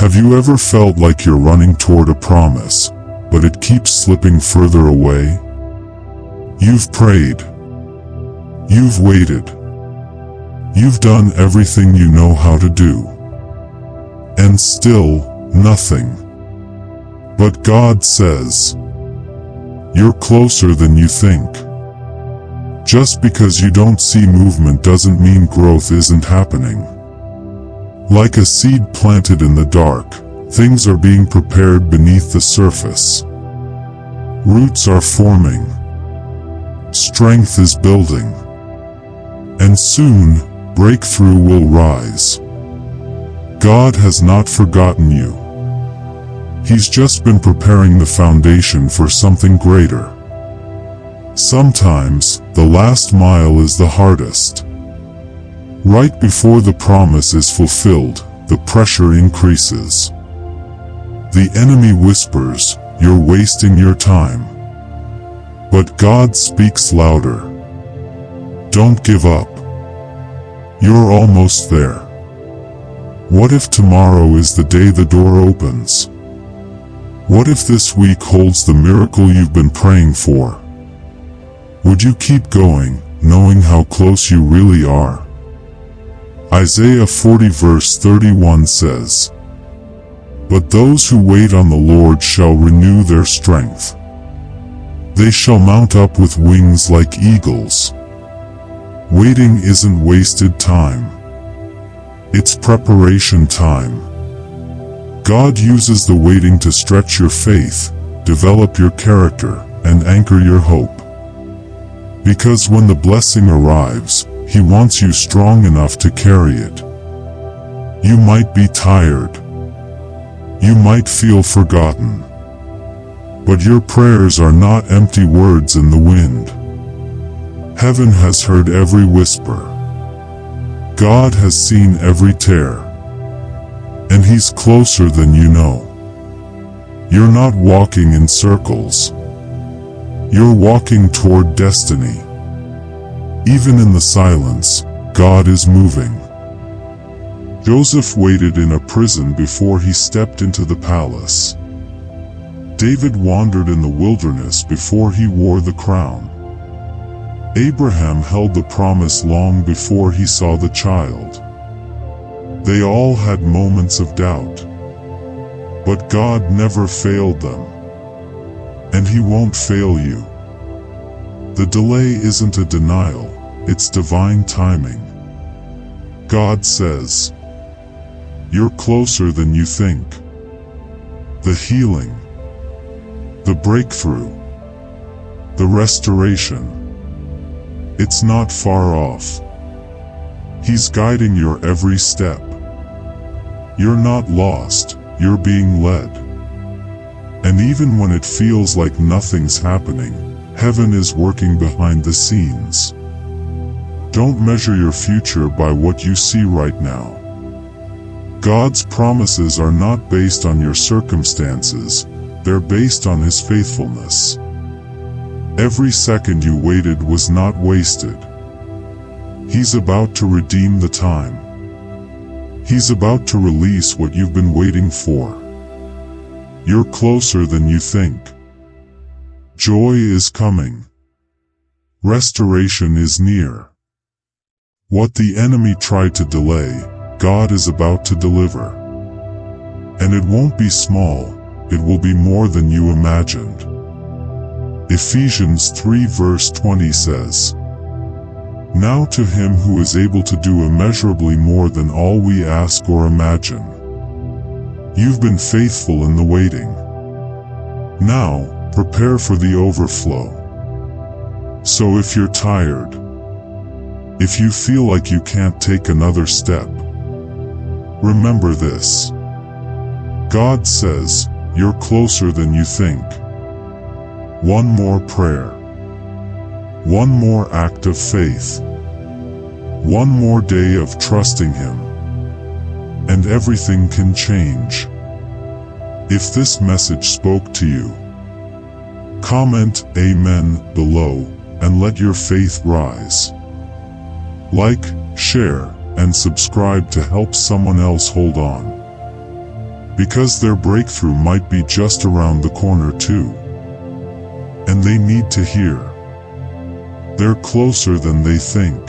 Have you ever felt like you're running toward a promise, but it keeps slipping further away? You've prayed. You've waited. You've done everything you know how to do. And still, nothing. But God says, you're closer than you think. Just because you don't see movement doesn't mean growth isn't happening. Like a seed planted in the dark, things are being prepared beneath the surface. Roots are forming. Strength is building. And soon, breakthrough will rise. God has not forgotten you. He's just been preparing the foundation for something greater. Sometimes, the last mile is the hardest. Right before the promise is fulfilled, the pressure increases. The enemy whispers, "You're wasting your time." But God speaks louder. Don't give up. You're almost there. What if tomorrow is the day the door opens? What if this week holds the miracle you've been praying for? Would you keep going, knowing how close you really are? Isaiah 40 verse 31 says, "But those who wait on the Lord shall renew their strength. They shall mount up with wings like eagles." Waiting isn't wasted time. It's preparation time. God uses the waiting to stretch your faith, develop your character, and anchor your hope. Because when the blessing arrives, He wants you strong enough to carry it. You might be tired. You might feel forgotten. But your prayers are not empty words in the wind. Heaven has heard every whisper. God has seen every tear. And He's closer than you know. You're not walking in circles. You're walking toward destiny. Even in the silence, God is moving. Joseph waited in a prison before he stepped into the palace. David wandered in the wilderness before he wore the crown. Abraham held the promise long before he saw the child. They all had moments of doubt. But God never failed them. And He won't fail you. The delay isn't a denial, it's divine timing. God says, "You're closer than you think." The healing, the breakthrough, the restoration, it's not far off. He's guiding your every step. You're not lost, you're being led. And even when it feels like nothing's happening, Heaven is working behind the scenes. Don't measure your future by what you see right now. God's promises are not based on your circumstances, they're based on His faithfulness. Every second you waited was not wasted. He's about to redeem the time. He's about to release what you've been waiting for. You're closer than you think. Joy is coming. Restoration is near. What the enemy tried to delay, God is about to deliver. And it won't be small, it will be more than you imagined. Ephesians 3 verse 20 says, "Now to Him who is able to do immeasurably more than all we ask or imagine." You've been faithful in the waiting. Now, prepare for the overflow. So if you're tired, if you feel like you can't take another step, remember this. God says, you're closer than you think. One more prayer. One more act of faith. One more day of trusting Him. And everything can change. If this message spoke to you, comment Amen below and let your faith rise. Like, share, and subscribe to help someone else hold on. because their breakthrough might be just around the corner too. And they need to hear. They're closer than they think.